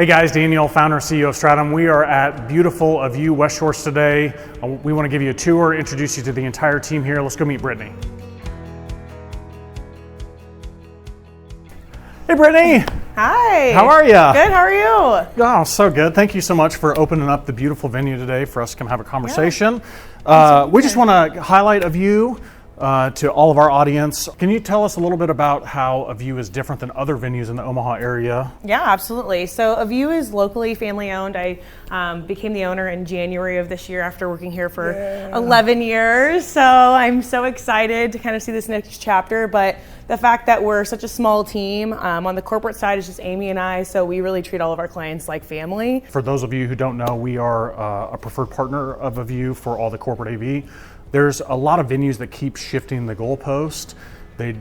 Hey guys, Daniel, founder and CEO of Stratum. We are at beautiful of you West Shores today. We want to give you a tour, introduce you to the entire team here. Let's go meet Brittany. Hey Brittany. Hi. How are you? Good, how are you? Oh, so good. Thank you so much for opening up the beautiful venue today for us to come have a conversation. We just want to highlight a view to all of our audience. Can you tell us a little bit about how A View is different than other venues in the Omaha area? Yeah, absolutely. So A View is locally family owned. I became the owner in January of this year after working here for 11 years. So I'm so excited to kind of see this next chapter. But the fact that we're such a small team, on the corporate side it's just Amy and I, so we really treat all of our clients like family. For those of you who don't know, we are a preferred partner of A View for all the corporate AV. There's a lot of venues that keep shifting the goalpost. They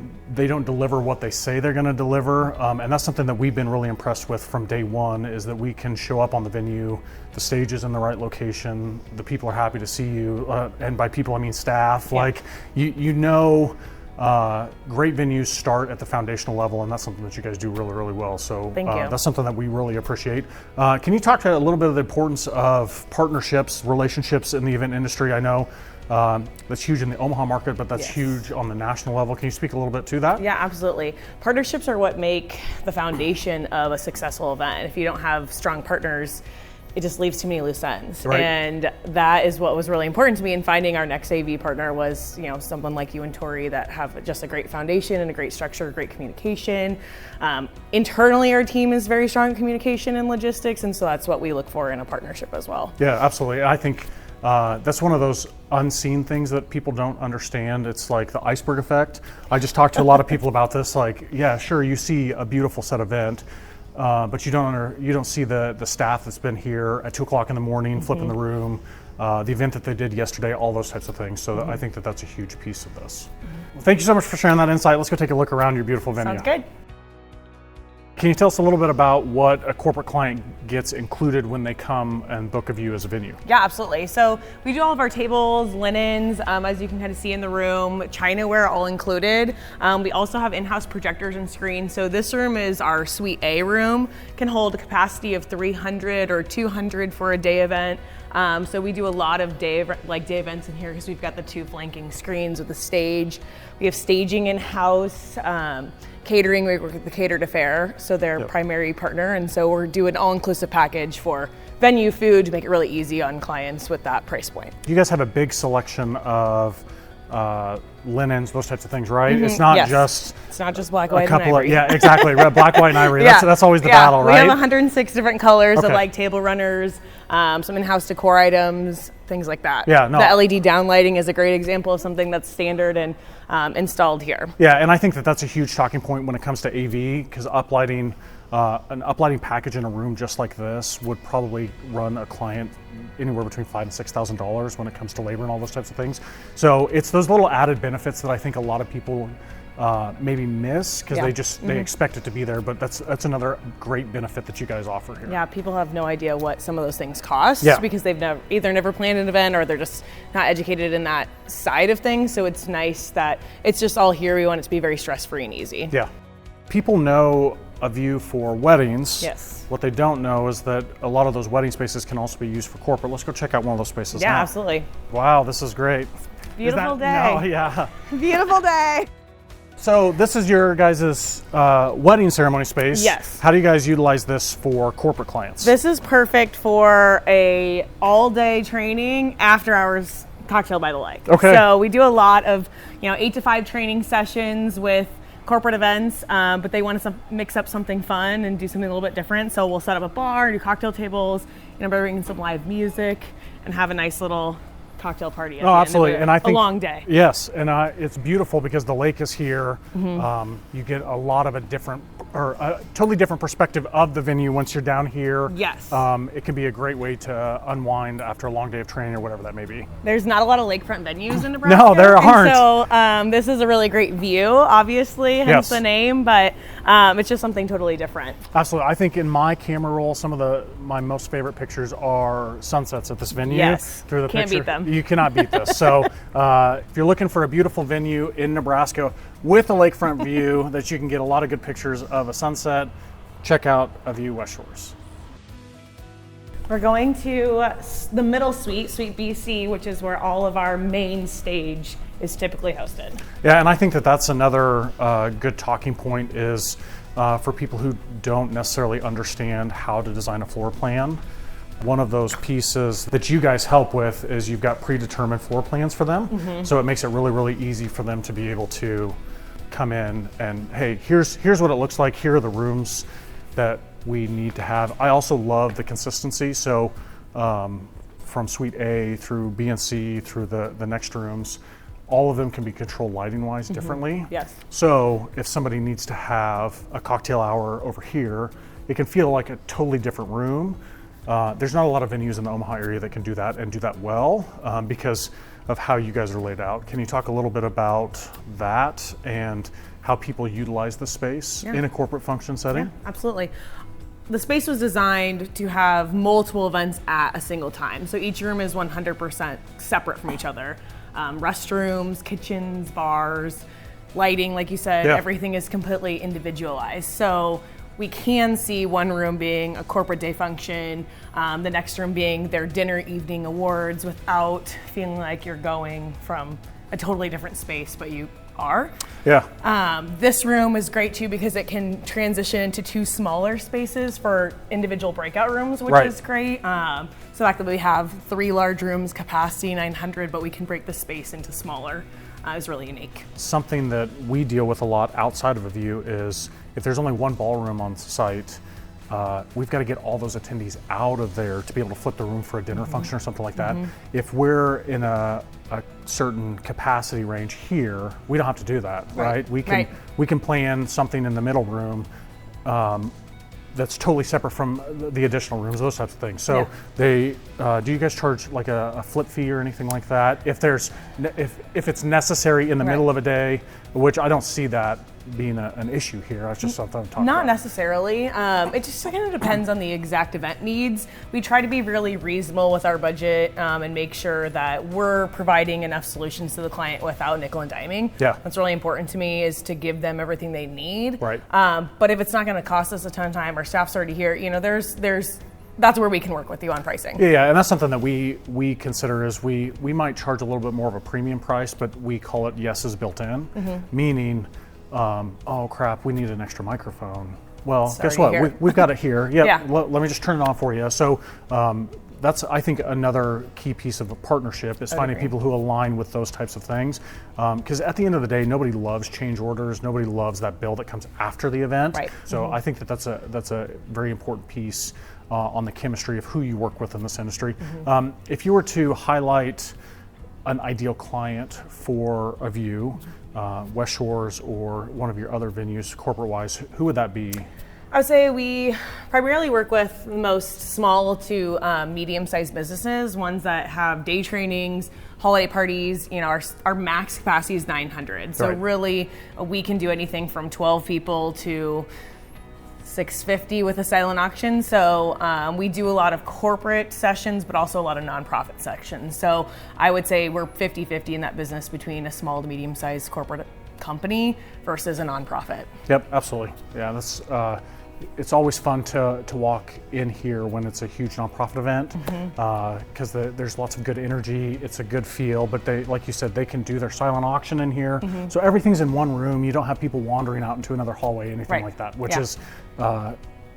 don't deliver what they say they're going to deliver, and that's something that we've been really impressed with from day one, is that we can show up on the venue, the stage is in the right location, the people are happy to see you, and by people I mean staff. Yeah. Like great venues start at the foundational level, and that's something that you guys do really, really well. So Thank you. That's something that we really appreciate. Can you talk to a little bit of the importance of partnerships, relationships in the event industry? I know that's huge in the Omaha market, but that's huge on the national level. Can you speak a little bit to that? Yeah, absolutely. Partnerships are what make the foundation of a successful event. If you don't have strong partners, it just leaves too many loose ends. Right. And that is what was really important to me in finding our next AV partner was, someone like you and Tori that have just a great foundation and a great structure, great communication. Internally, our team is very strong in communication and logistics, and so that's what we look for in a partnership as well. Yeah, absolutely. I think that's one of those unseen things that people don't understand. It's like the iceberg effect. I just talked to a lot of people about this. Like, yeah, sure, you see a beautiful set event, but you don't see the staff that's been here at 2 o'clock in the morning, flipping the room, the event that they did yesterday, all those types of things. So I think that that's a huge piece of this. Well, thank you so much for sharing that insight. Let's go take a look around your beautiful venue. Sounds good. Can you tell us a little bit about what a corporate client gets included when they come and book A View as a venue? Yeah, absolutely. So we do all of our tables, linens, as you can kind of see in the room, Chinaware all included. We also have in-house projectors and screens. So this room is our Suite A room, can hold a capacity of 300 or 200 for a day event. So we do a lot of day events in here because we've got the 2 flanking screens with the stage. We have staging in-house, catering. We work with the Cater to Fair, so they're primary partner, and so we're doing an all-inclusive package for venue food to make it really easy on clients with that price point. You guys have a big selection of linens, those types of things, right? It's not just black, white, a couple and ivory. Yeah, exactly. Black, white, and ivory. That's always the battle, right? We have 106 different colors of table runners, some in-house decor items, things like that. Yeah, no. The LED downlighting is a great example of something that's standard and installed here. Yeah, and I think that that's a huge talking point when it comes to AV, because an uplighting package in a room just like this would probably run a client anywhere between $5,000 and $6,000 when it comes to labor and all those types of things. So it's those little added benefits that I think a lot of people maybe miss because they expect it to be there, but that's another great benefit that you guys offer here. Yeah, people have no idea what some of those things cost because they've never planned an event or they're just not educated in that side of things. So it's nice that it's just all here. We want it to be very stress-free and easy. Yeah. People know A View for weddings. Yes. What they don't know is that a lot of those wedding spaces can also be used for corporate. Let's go check out one of those spaces now. Yeah, absolutely. Wow, this is great. Beautiful day. No, yeah. Beautiful day. So this is your guys' wedding ceremony space. Yes. How do you guys utilize this for corporate clients? This is perfect for a all-day training, after-hours cocktail by the lake. Okay. So we do a lot of 8 to 5 training sessions with corporate events, but they want to mix up something fun and do something a little bit different. So we'll set up a bar, do cocktail tables, bring in some live music, and have a nice little cocktail party at the absolutely. end of And I think a long day. Yes, and it's beautiful because the lake is here. You get a lot of a totally different perspective of the venue once you're down here. Yes. It can be a great way to unwind after a long day of training or whatever that may be. There's not a lot of lakefront venues in Nebraska. No, there aren't. So this is a really great view, obviously, hence the name, but it's just something totally different. Absolutely. I think in my camera roll, some of my most favorite pictures are sunsets at this venue. Yes. Can't beat them. You cannot beat this. So if you're looking for a beautiful venue in Nebraska with a lakefront view that you can get a lot of good pictures of a sunset, check out A View West Shores. We're going to the middle suite, Suite BC, which is where all of our main stage is typically hosted. Yeah, and I think that that's another good talking point is for people who don't necessarily understand how to design a floor plan. One of those pieces that you guys help with is you've got predetermined floor plans for them. So it makes it really, really easy for them to be able to come in and, hey, here's what it looks like. Here are the rooms that we need to have. I also love the consistency. So from Suite A through B and C through the next rooms, all of them can be controlled lighting wise differently. Yes. So if somebody needs to have a cocktail hour over here, it can feel like a totally different room. There's not a lot of venues in the Omaha area that can do that and do that well because of how you guys are laid out. Can you talk a little bit about that and how people utilize the space in a corporate function setting? Yeah, absolutely. The space was designed to have multiple events at a single time. So each room is 100% separate from each other. Restrooms, kitchens, bars, lighting, like you said, everything is completely individualized. So we can see one room being a corporate day function, the next room being their dinner evening awards without feeling like you're going from a totally different space, but you are. Yeah. This room is great too because it can transition into two smaller spaces for individual breakout rooms, which is great. So the fact that we have 3 large rooms, capacity 900, but we can break the space into smaller is really unique. Something that we deal with a lot outside of a View is if there's only one ballroom on site, we've got to get all those attendees out of there to be able to flip the room for a dinner function or something like that. If we're in a certain capacity range here, we don't have to do that, right? We can plan something in the middle room that's totally separate from the additional rooms, those types of things. So do you guys charge like a flip fee or anything like that? If it's necessary in the middle of a day, which I don't see that being an issue here. That's just something I'm talking about. Not necessarily. It just kind of depends on the exact event needs. We try to be really reasonable with our budget and make sure that we're providing enough solutions to the client without nickel and diming. Yeah. That's really important to me is to give them everything they need. Right. But if it's not going to cost us a ton of time, our staff's already here, that's where we can work with you on pricing. Yeah, and that's something that we consider is we might charge a little bit more of a premium price, but we call it yeses built in, meaning, oh crap, we need an extra microphone. Well, guess what? We've got it here. Let me just turn it on for you. So that's, I think, another key piece of a partnership is finding people who align with those types of things. Because at the end of the day, nobody loves change orders. Nobody loves that bill that comes after the event. Right. So I think that's a very important piece on the chemistry of who you work with in this industry. If you were to highlight an ideal client for a View, West Shores or one of your other venues corporate-wise, who would that be? I would say we primarily work with most small to medium-sized businesses, ones that have day trainings, holiday parties. Our max capacity is 900. So really, we can do anything from 12 people to 650 with a silent auction. So we do a lot of corporate sessions, but also a lot of nonprofit sections. So I would say we're 50-50 in that business between a small to medium-sized corporate company versus a nonprofit. Yep, absolutely. Yeah, that's it's always fun to walk in here when it's a huge nonprofit event because there's lots of good energy. It's a good feel, but they, like you said, they can do their silent auction in here. So everything's in one room. You don't have people wandering out into another hallway, anything like that, which is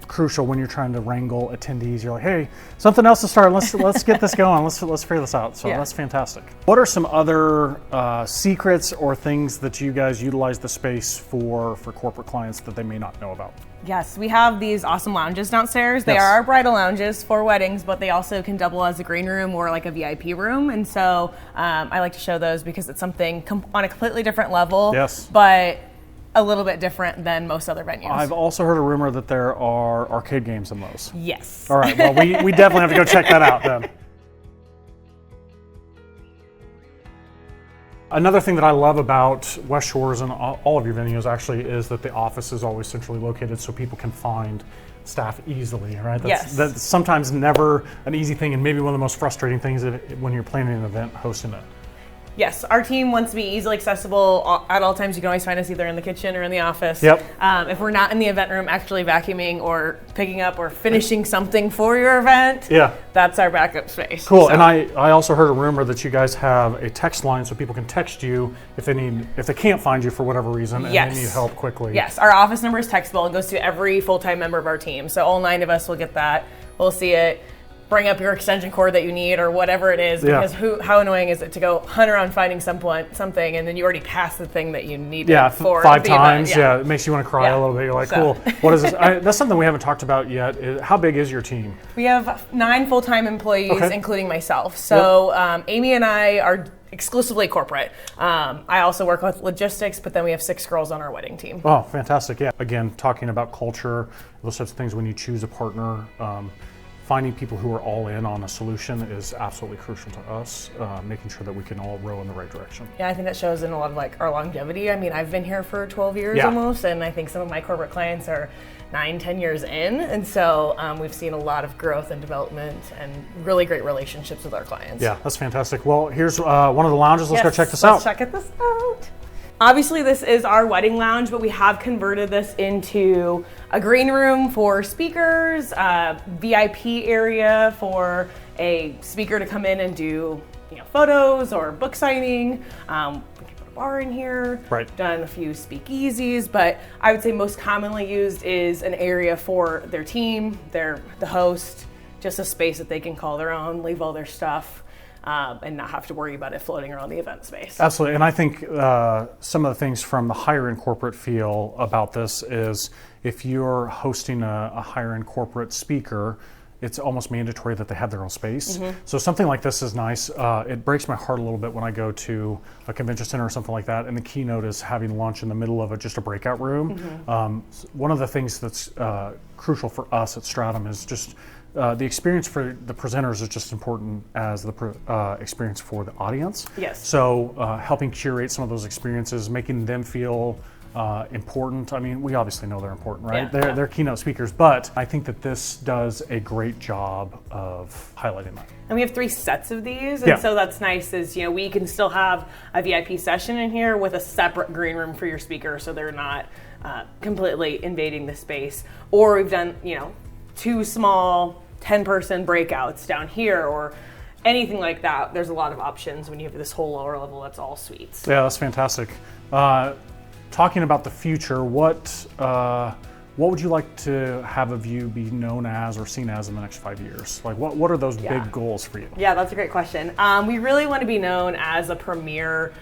crucial when you're trying to wrangle attendees. You're like, hey, something else to start. Let's get this going. Let's figure this out. So that's fantastic. What are some other secrets or things that you guys utilize the space for corporate clients that they may not know about? Yes, we have these awesome lounges downstairs. They are our bridal lounges for weddings, but they also can double as a green room or like a VIP room. And so I like to show those because it's something on a completely different level, but a little bit different than most other venues. I've also heard a rumor that there are arcade games in those. Yes. All right, well, we definitely have to go check that out then. Another thing that I love about West Shores and all of your venues actually is that the office is always centrally located so people can find staff easily, right? That's sometimes never an easy thing and maybe one of the most frustrating things when you're planning an event, hosting it. Yes, our team wants to be easily accessible at all times. You can always find us either in the kitchen or in the office. Yep. If we're not in the event room actually vacuuming or picking up or finishing something for your event, that's our backup space. Cool. So. And I also heard a rumor that you guys have a text line so people can text you if they can't find you for whatever reason and they need help quickly. Yes, our office number is textable and goes to every full-time member of our team. So all 9 of us will get that. We'll see it. Bring up your extension cord that you need or whatever it is, because how annoying is it to go hunt around finding something and then you already passed the thing that you needed for 5 times. It makes you want to cry a little bit. You're like, cool, what is this? That's something we haven't talked about yet. How big is your team? We have 9 full-time employees, including myself. So Amy and I are exclusively corporate. I also work with logistics, but then we have 6 girls on our wedding team. Oh, fantastic. Yeah. Again, talking about culture, those types of things when you choose a partner, finding people who are all in on a solution is absolutely crucial to us, making sure that we can all row in the right direction. Yeah, I think that shows in a lot of our longevity. I mean, I've been here for 12 years almost, and I think some of my corporate clients are 9-10 years in, and so we've seen a lot of growth and development and really great relationships with our clients. Yeah, that's fantastic. Well, here's one of the lounges. Let's go check this out. Let's check this out. Obviously, this is our wedding lounge, but we have converted this into a green room for speakers, VIP area for a speaker to come in and do photos or book signing. We can put a bar in here. Right. Done a few speakeasies, but I would say most commonly used is an area for their team, the host, just a space that they can call their own, leave all their stuff. And not have to worry about it floating around the event space. Absolutely, and I think some of the things from the higher end corporate feel about this is if you're hosting a higher end corporate speaker, it's almost mandatory that they have their own space. Mm-hmm. So something like this is nice. It breaks my heart a little bit when I go to a convention center or something like that, and the keynote is having lunch in the middle of just a breakout room. Mm-hmm. One of the things that's crucial for us at Stratum is just the experience for the presenters is just important as the experience for the audience. Yes. So helping curate some of those experiences, making them feel important. I mean, we obviously know they're important, right? They're keynote speakers, but I think that this does a great job of highlighting that. And we have 3 sets of these, and so that's nice is, we can still have a VIP session in here with a separate green room for your speaker so they're not completely invading the space. Or we've done, 2 small 10-person breakouts down here or anything like that. There's a lot of options when you have this whole lower level that's all suites. Yeah, that's fantastic. Talking about the future, what would you like to have a View be known as or seen as in the next 5 years? Like, what are those big goals for you? Yeah, that's a great question. We really want to be known as a premier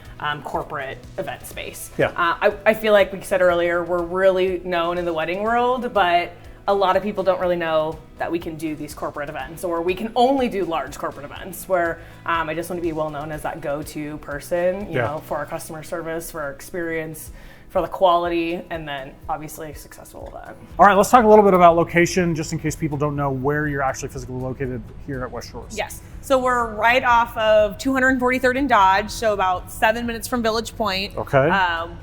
corporate event space. Yeah. I feel like we said earlier, we're really known in the wedding world, but a lot of people don't really know that we can do these corporate events, or we can only do large corporate events where I just want to be well known as that go-to person, you know, for our customer service, for our experience, for the quality, and then obviously a successful event. All right, let's talk a little bit about location, just in case people don't know where you're actually physically located here at West Shores. Yes, so we're right off of 243rd and Dodge, so about 7 minutes from Village Point. Okay.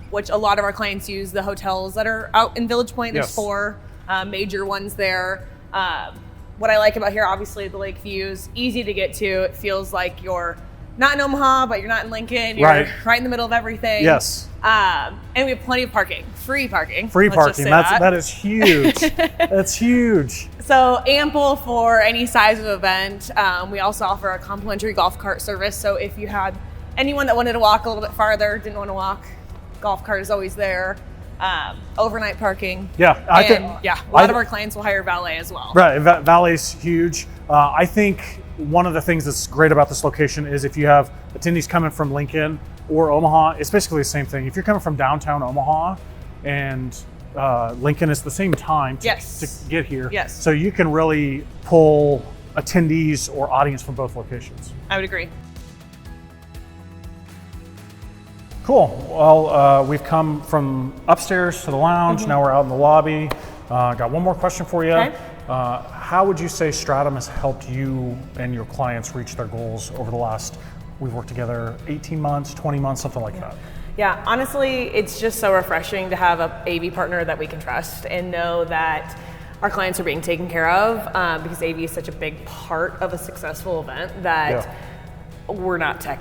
Which a lot of our clients use the hotels that are out in Village Point. There's 4 major ones there. What I like about here, obviously, the lake views, easy to get to. It feels like you're not in Omaha, but you're not in Lincoln. You're right in the middle of everything. Yes. And we have plenty of parking, free parking. Free parking, that is huge. That's huge. So ample for any size of event. We also offer a complimentary golf cart service. So if you had anyone that wanted to walk a little bit farther, didn't want to walk, golf cart is always there. Overnight parking. Yeah, a lot of our clients will hire valet as well. Right, valet's huge. I think one of the things that's great about this location is if you have attendees coming from Lincoln or Omaha, it's basically the same thing. If you're coming from downtown Omaha and Lincoln, it's the same time to get here. Yes. So you can really pull attendees or audience from both locations. I would agree. Cool. Well, we've come from upstairs to the lounge. Now we're out in the lobby. Got one more question for you. Okay. How would you say Stratum has helped you and your clients reach their goals over the last, we've worked together 18 months, 20 months, something like that? Yeah, honestly, it's just so refreshing to have a AV partner that we can trust and know that our clients are being taken care of, because AV is such a big part of a successful event that we're not tech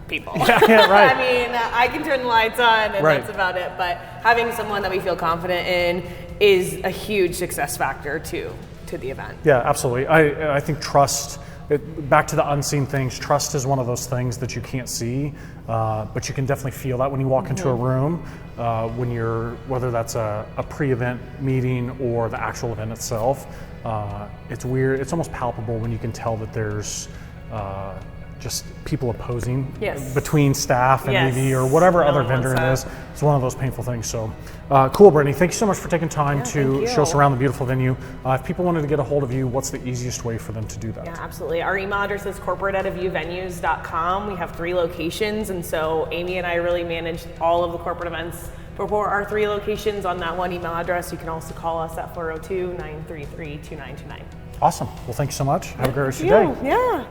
people. Yeah, right. I mean, I can turn the lights on and Right. that's about it. But having someone that we feel confident in is a huge success factor to the event. Yeah, absolutely. I think trust, back to the unseen things, trust is one of those things that you can't see, but you can definitely feel that when you walk into a room, whether that's a pre-event meeting or the actual event itself. It's weird, it's almost palpable when you can tell that there's just people opposing Yes. between staff and Yes. AV or whatever No other one vendor it wants is. It's one of those painful things. So cool, Brittany. Thank you so much for taking time to thank show us you. around the beautiful venue. If people wanted to get a hold of you, what's the easiest way for them to do that? Yeah, absolutely. Our email address is corporate@venues.com. We have 3 locations, and so Amy and I really manage all of the corporate events for our 3 locations on that one email address. You can also call us at 402-933-2929. Awesome. Well, thank you so much. Have a great rest of your day. Yeah.